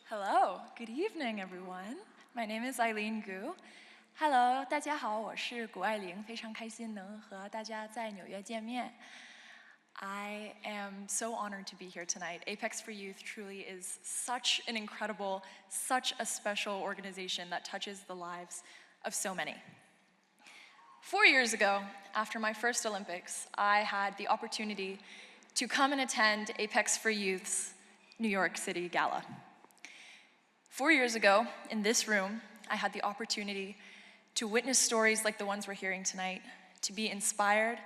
Hello, good evening, everyone. My name is Eileen Gu. Hello, 大家好，我是谷爱凌，非常开心能和大家在纽约见面。I am so honored to be here tonight. Apex for Youth truly is such an incredible, such a special organization that touches the lives of so many. 4 years ago, after my first Olympics, I had the opportunity to come and attend Apex for Youth's New York City Gala. 4 years ago, in this room, I had the opportunity to witness stories like the ones we're hearing tonight, to be inspired,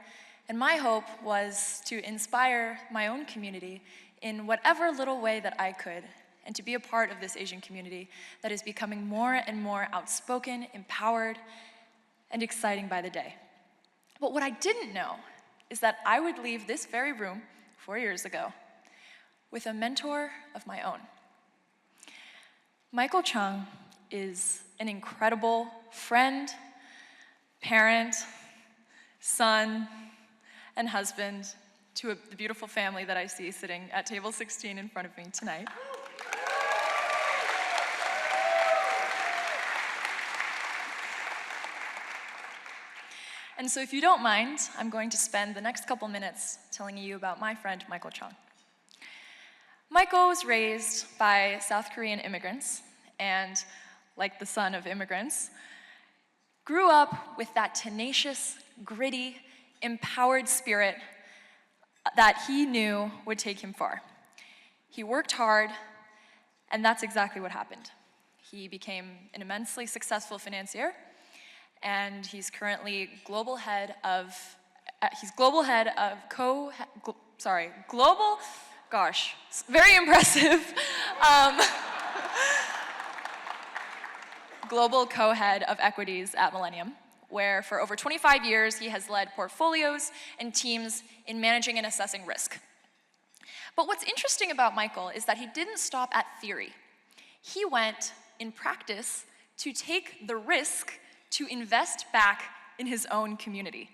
and my hope was to inspire my own community in whatever little way that I could, and to be a part of this Asian community that is becoming more and more outspoken, empowered, and exciting by the day. But what I didn't know is that I would leave this very room 4 years ago with a mentor of my own. Michael Chung is an incredible friend, parent, son, and husband to the beautiful family that I see sitting at table 16 in front of me tonight. And so if you don't mind, I'm going to spend the next couple minutes telling you about my friend, Michael Chung. Michael was raised by South Korean immigrants, and like the son of immigrants, grew up with that tenacious, gritty, empowered spirit that he knew would take him far. He worked hard, and that's exactly what happened. He became an immensely successful financier, and he's currently global head of very impressive. Global co-head of equities at Millennium, where for over 25 years he has led portfolios and teams in managing and assessing risk. But what's interesting about Michael is that he didn't stop at theory. He went, in practice, to take the risk to invest back in his own community.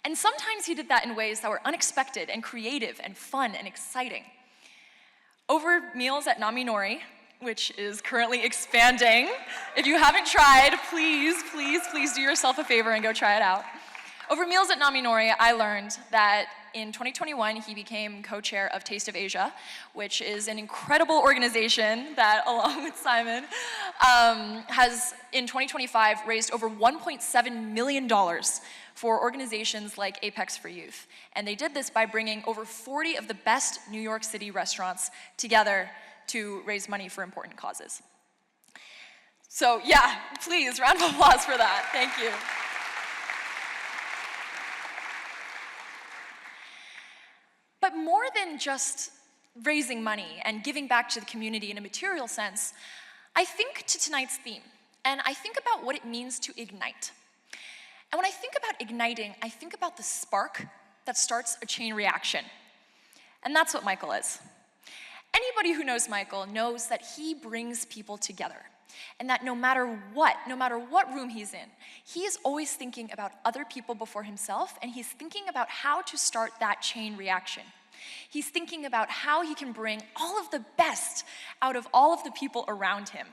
And sometimes he did that in ways that were unexpected and creative and fun and exciting. Over meals at Nami Nori, which is currently expanding. If you haven't tried, please do yourself a favor and go try it out. Over meals at Nami Nori, I learned that in 2021, he became co-chair of Taste of Asia, which is an incredible organization that, along with Simon, has, in 2025, raised over $1.7 million for organizations like Apex for Youth. And they did this by bringing over 40 of the best New York City restaurants together to raise money for important causes. So yeah, please, round of applause for that. Thank you. But more than just raising money and giving back to the community in a material sense, I think to tonight's theme, and I think about what it means to ignite. And when I think about igniting, I think about the spark that starts a chain reaction. And that's what Michael is. Anybody who knows Michael knows that he brings people together, and that no matter what room he's in, he is always thinking about other people before himself, and he's thinking about how to start that chain reaction. He's thinking about how he can bring all of the best out of all of the people around him.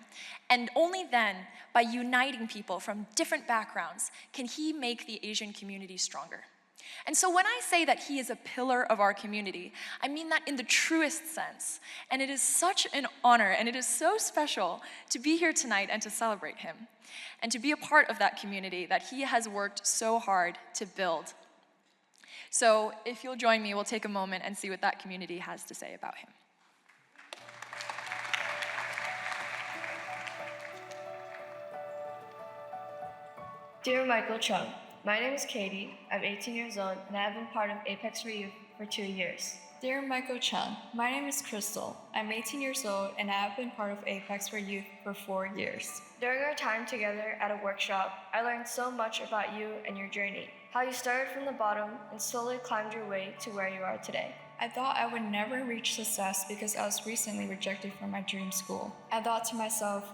And only then, by uniting people from different backgrounds, can he make the Asian community stronger. And so when I say that he is a pillar of our community, I mean that in the truest sense. And it is such an honor, and it is so special to be here tonight and to celebrate him, and to be a part of that community that he has worked so hard to build. So if you'll join me, we'll take a moment and see what that community has to say about him. Dear Michael Chung, my name is Katie, I'm 18 years old, and I have been part of Apex for Youth for 2 years. Dear Michael Chung, my name is Crystal. I'm 18 years old, and I have been part of Apex for Youth for 4 years. During our time together at a workshop, I learned so much about you and your journey, how you started from the bottom and slowly climbed your way to where you are today. I thought I would never reach success because I was recently rejected from my dream school. I thought to myself,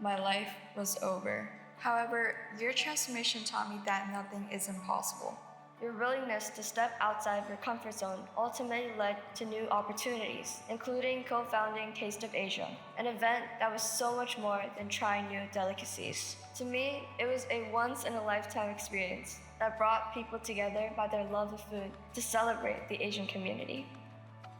my life was over. However, your transformation taught me that nothing is impossible. Your willingness to step outside your comfort zone ultimately led to new opportunities, including co founding Taste of Asia, an event that was so much more than trying new delicacies. To me, it was a once in a lifetime experience that brought people together by their love of food to celebrate the Asian community.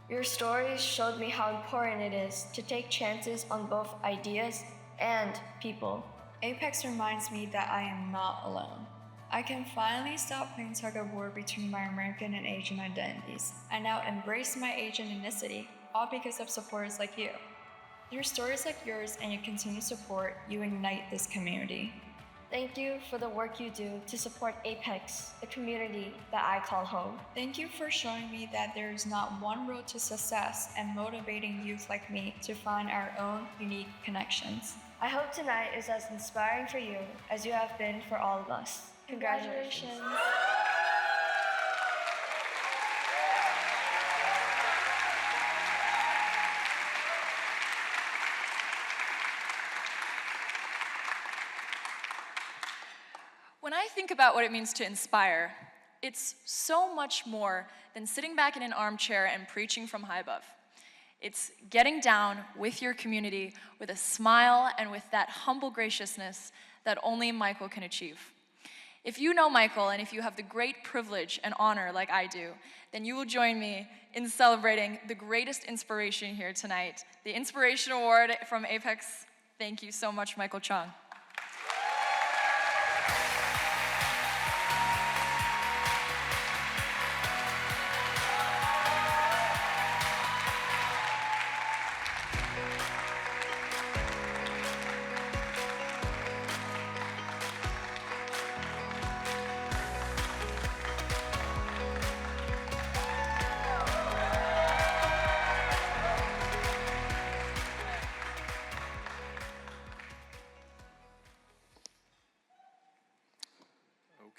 Your stories showed me how important it is to take chances on both ideas and people. Apex reminds me that I am not alone. I can finally stop playing tug of war between my American and Asian identities. I now embrace my Asian ethnicity, all because of supporters like you. Through stories like yours and your continued support, you ignite this community. Thank you for the work you do to support Apex, the community that I call home. Thank you for showing me that there is not one road to success and motivating youth like me to find our own unique connections. I hope tonight is as inspiring for you as you have been for all of us. Congratulations. When I think about what it means to inspire, it's so much more than sitting back in an armchair and preaching from high above. It's getting down with your community with a smile and with that humble graciousness that only Michael can achieve. If you know Michael and if you have the great privilege and honor like I do, then you will join me in celebrating the greatest inspiration here tonight, the Inspiration Award from Apex. Thank you so much, Michael Chung.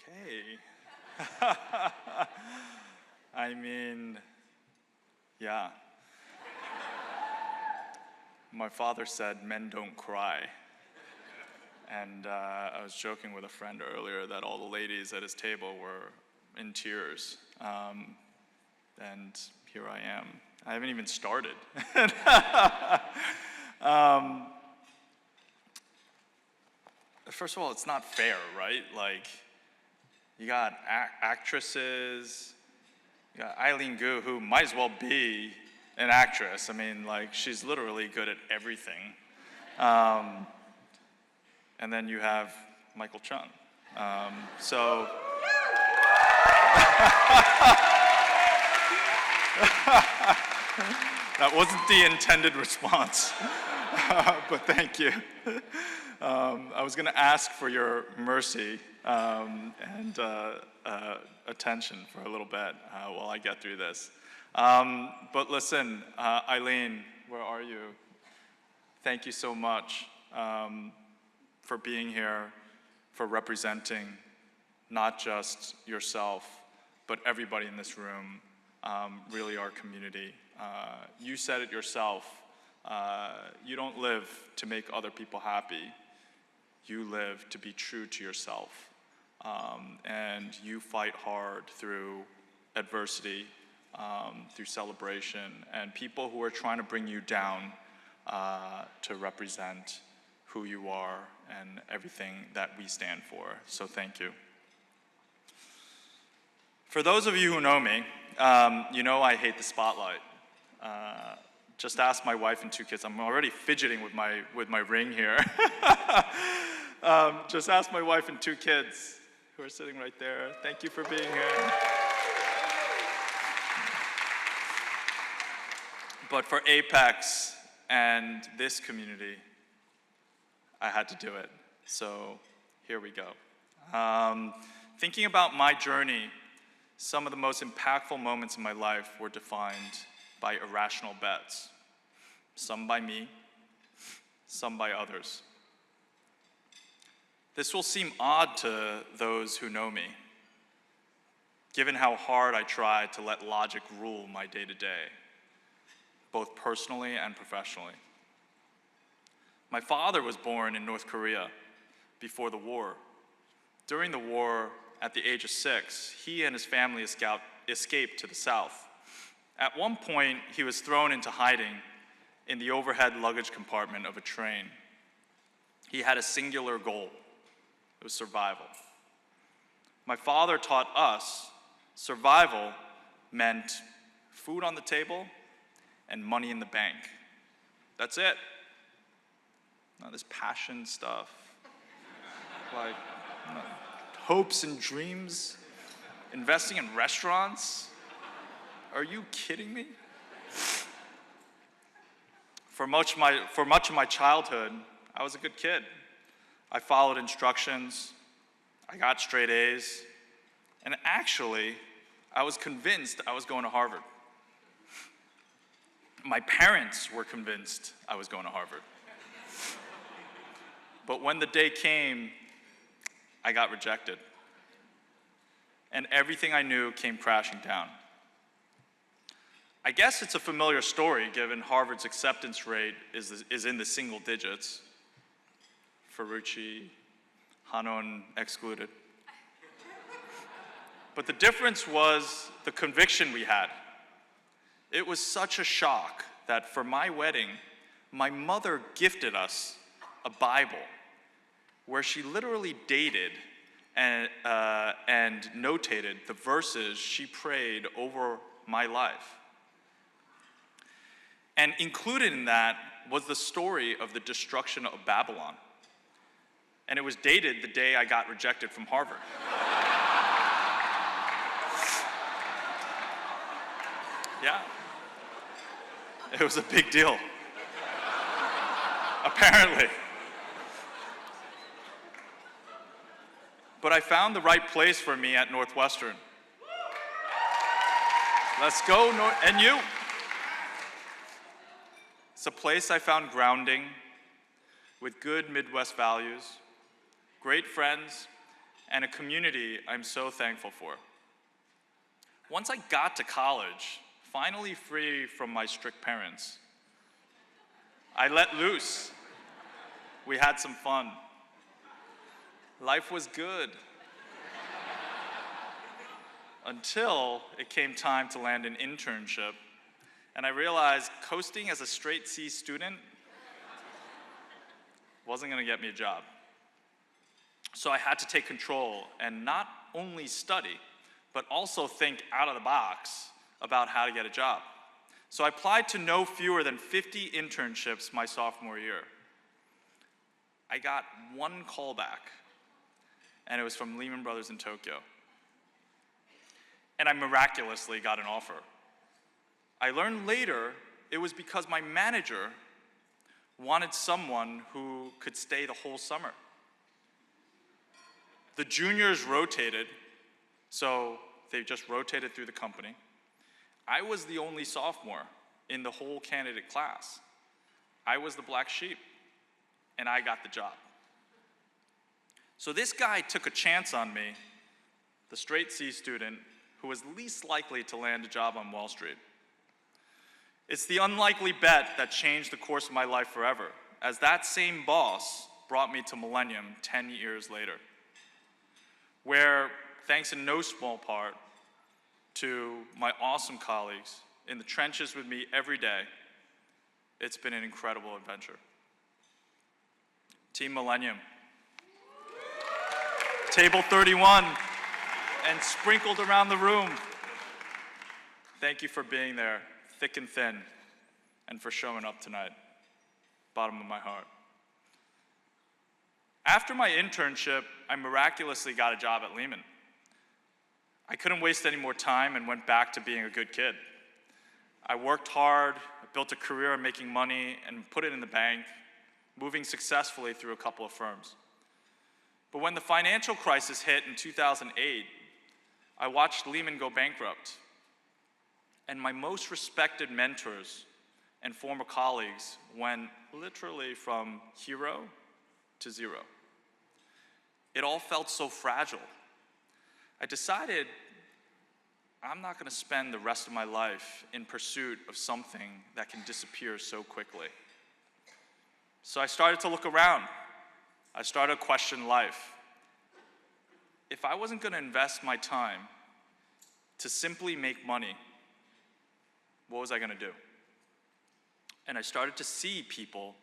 Okay. I mean, yeah. My father said men don't cry. And I was joking with a friend earlier that all the ladies at his table were in tears. And here I am. I haven't even started. First of all, it's not fair, right? Like, you got actresses, you got Eileen Gu, who might as well be an actress. I mean, like, she's literally good at everything. And then you have Michael Chung. So, that wasn't the intended response, but thank you. I was going to ask for your mercy and attention for a little bit while I get through this. But listen, Eileen, where are you? Thank you so much for being here, for representing not just yourself, but everybody in this room, really our community. You said it yourself. You don't live to make other people happy. You live to be true to yourself. And you fight hard through adversity, through celebration, and people who are trying to bring you down to represent who you are and everything that we stand for. So thank you. For those of you who know me, you know I hate the spotlight. Just ask my wife and 2 kids. I'm already fidgeting with my ring here. Just ask my wife and 2 kids who are sitting right there. Thank you for being here. But for Apex and this community, I had to do it. So here we go. Thinking about my journey, some of the most impactful moments in my life were defined by irrational bets. Some by me, some by others. This will seem odd to those who know me, given how hard I try to let logic rule my day-to-day, both personally and professionally. My father was born in North Korea before the war. During the war, at the age of 6, he and his family escaped to the south. At one point, he was thrown into hiding in the overhead luggage compartment of a train. He had a singular goal. It was survival. My father taught us survival meant food on the table and money in the bank. That's it. Not this passion stuff, like hopes and dreams, investing in restaurants. Are you kidding me? For much of my childhood, I was a good kid. I followed instructions, I got straight A's, and actually, I was convinced I was going to Harvard. My parents were convinced I was going to Harvard. But when the day came, I got rejected. And everything I knew came crashing down. I guess it's a familiar story given Harvard's acceptance rate is in the single digits. Ferrucci, Hanon excluded. But the difference was the conviction we had. It was such a shock that for my wedding, my mother gifted us a Bible where she literally dated and notated the verses she prayed over my life. And included in that was the story of the destruction of Babylon. And it was dated the day I got rejected from Harvard. Yeah. It was a big deal. Apparently. But I found the right place for me at Northwestern. Let's go, and you. It's a place I found grounding, with good Midwest values, great friends, and a community I'm so thankful for. Once I got to college, finally free from my strict parents, I let loose. We had some fun. Life was good. Until it came time to land an internship, and I realized coasting as a straight C student wasn't gonna get me a job. So I had to take control and not only study, but also think out of the box about how to get a job. So I applied to no fewer than 50 internships my sophomore year. I got one callback, and it was from Lehman Brothers in Tokyo. And I miraculously got an offer. I learned later it was because my manager wanted someone who could stay the whole summer. The juniors rotated, so they just rotated through the company. I was the only sophomore in the whole candidate class. I was the black sheep, and I got the job. So this guy took a chance on me, the straight C student who was least likely to land a job on Wall Street. It's the unlikely bet that changed the course of my life forever, as that same boss brought me to Millennium 10 years later, where, thanks in no small part to my awesome colleagues in the trenches with me every day, it's been an incredible adventure. Team Millennium. Table 31, and sprinkled around the room. Thank you for being there, thick and thin, and for showing up tonight. Bottom of my heart. After my internship, I miraculously got a job at Lehman. I couldn't waste any more time and went back to being a good kid. I worked hard, I built a career making money, and put it in the bank, moving successfully through a couple of firms. But when the financial crisis hit in 2008, I watched Lehman go bankrupt. And my most respected mentors and former colleagues went literally from hero to zero. It all felt so fragile. I decided I'm not going to spend the rest of my life in pursuit of something that can disappear so quickly. So I started to look around. I started to question life. if I wasn't going to invest my time to simply make money, what was I going to do? And I started to see people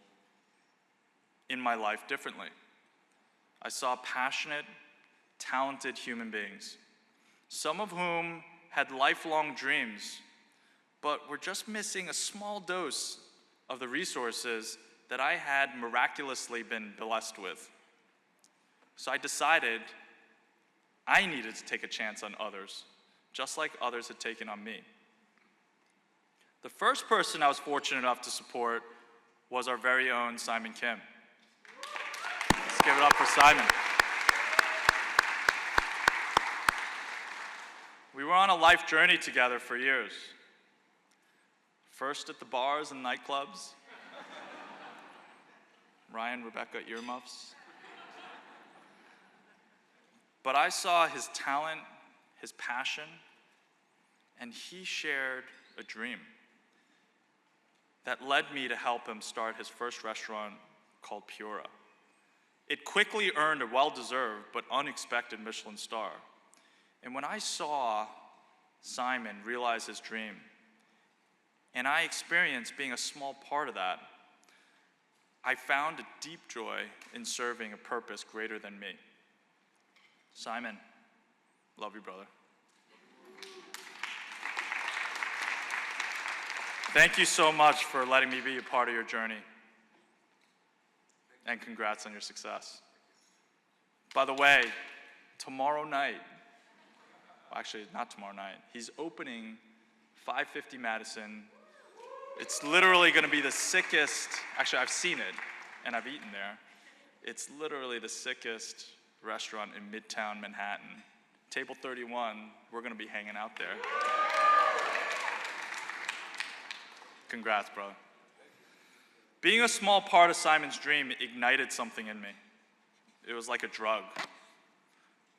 in my life differently. I saw passionate, talented human beings, some of whom had lifelong dreams, but were just missing a small dose of the resources that I had miraculously been blessed with. So I decided I needed to take a chance on others, just like others had taken on me. The first person I was fortunate enough to support was our very own Simon Kim. Let's give it up for Simon. We were on a life journey together for years. First at the bars and nightclubs. Ryan, Rebecca, earmuffs. But I saw his talent, his passion, and he shared a dream that led me to help him start his first restaurant called Pura. It quickly earned a well-deserved but unexpected Michelin star. And when I saw Simon realize his dream, and I experienced being a small part of that, I found a deep joy in serving a purpose greater than me. Simon, love you, brother. Thank you so much for letting me be a part of your journey. And congrats on your success. By the way, tomorrow night, well, actually not tomorrow night, he's opening 550 Madison. It's literally going to be the sickest, actually I've seen it and I've eaten there. It's literally the sickest restaurant in Midtown Manhattan. Table 31, we're going to be hanging out there. Congrats, bro. Being a small part of Simon's dream ignited something in me. It was like a drug.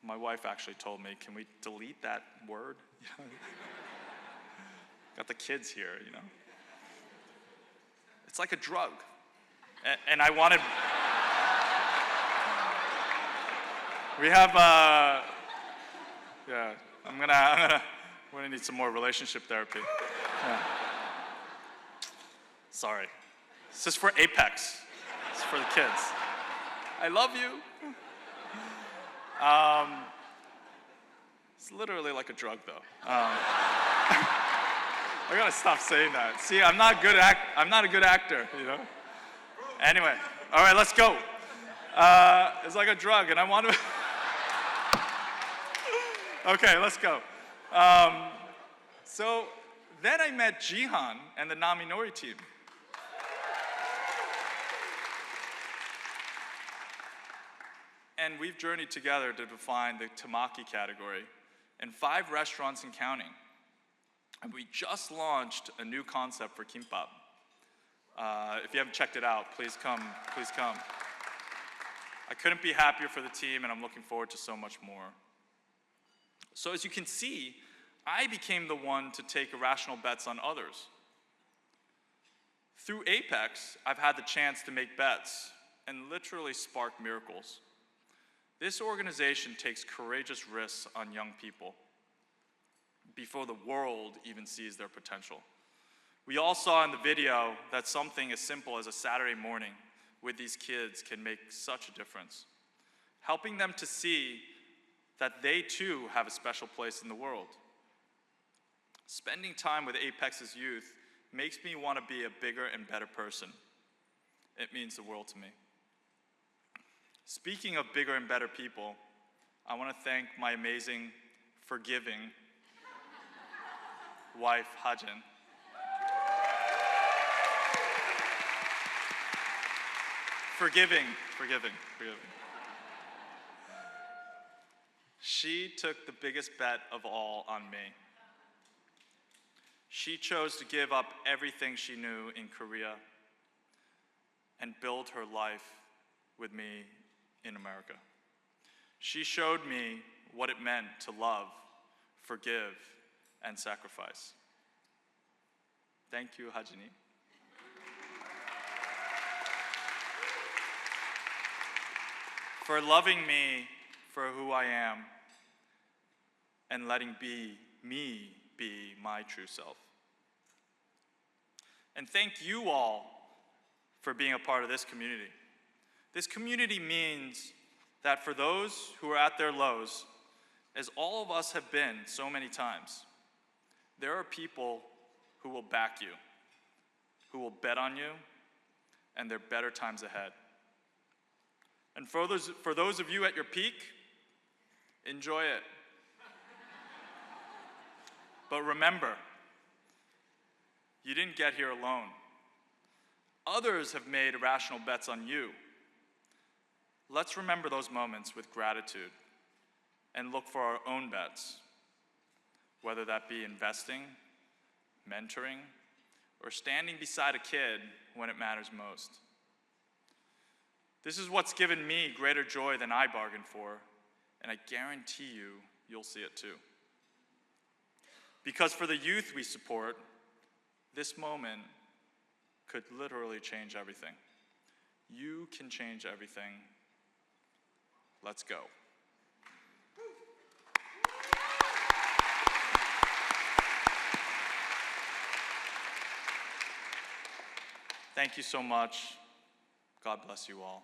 My wife actually told me, can we delete that word? Got the kids here, you know. It's like a drug. And I wanted, we have, yeah, I'm gonna need some more relationship therapy. Yeah. Sorry. This is for Apex. This is for the kids. I love you. It's literally like a drug, though. I gotta stop saying that. See, I'm not a good actor, you know. Anyway, all right, let's go. It's like a drug, and I want to. Okay, let's go. So then I met Jihan and the Naminori team. And we've journeyed together to define the tamaki category in 5 restaurants and counting. And we just launched a new concept for kimbap. If you haven't checked it out, please come, please come. I couldn't be happier for the team, and I'm looking forward to so much more. So as you can see, I became the one to take irrational bets on others. Through Apex, I've had the chance to make bets and literally spark miracles. This organization takes courageous risks on young people before the world even sees their potential. We all saw in the video that something as simple as a Saturday morning with these kids can make such a difference, helping them to see that they too have a special place in the world. Spending time with Apex's youth makes me want to be a bigger and better person. It means the world to me. Speaking of bigger and better people, I want to thank my amazing, forgiving wife, Hajin. Forgiving. She took the biggest bet of all on me. She chose to give up everything she knew in Korea and build her life with me in America. She showed me what it meant to love, forgive, and sacrifice. Thank you, Hajini. For loving me for who I am and letting me be my true self. And thank you all for being a part of this community. This community means that for those who are at their lows, as all of us have been so many times, there are people who will back you, who will bet on you, and there are better times ahead. And for those of you at your peak, enjoy it. But remember, you didn't get here alone. Others have made irrational bets on you. Let's remember those moments with gratitude and look for our own bets, whether that be investing, mentoring, or standing beside a kid when it matters most. This is what's given me greater joy than I bargained for, and I guarantee you'll see it too. Because for the youth we support, this moment could literally change everything. You can change everything. Let's go. Thank you so much. God bless you all.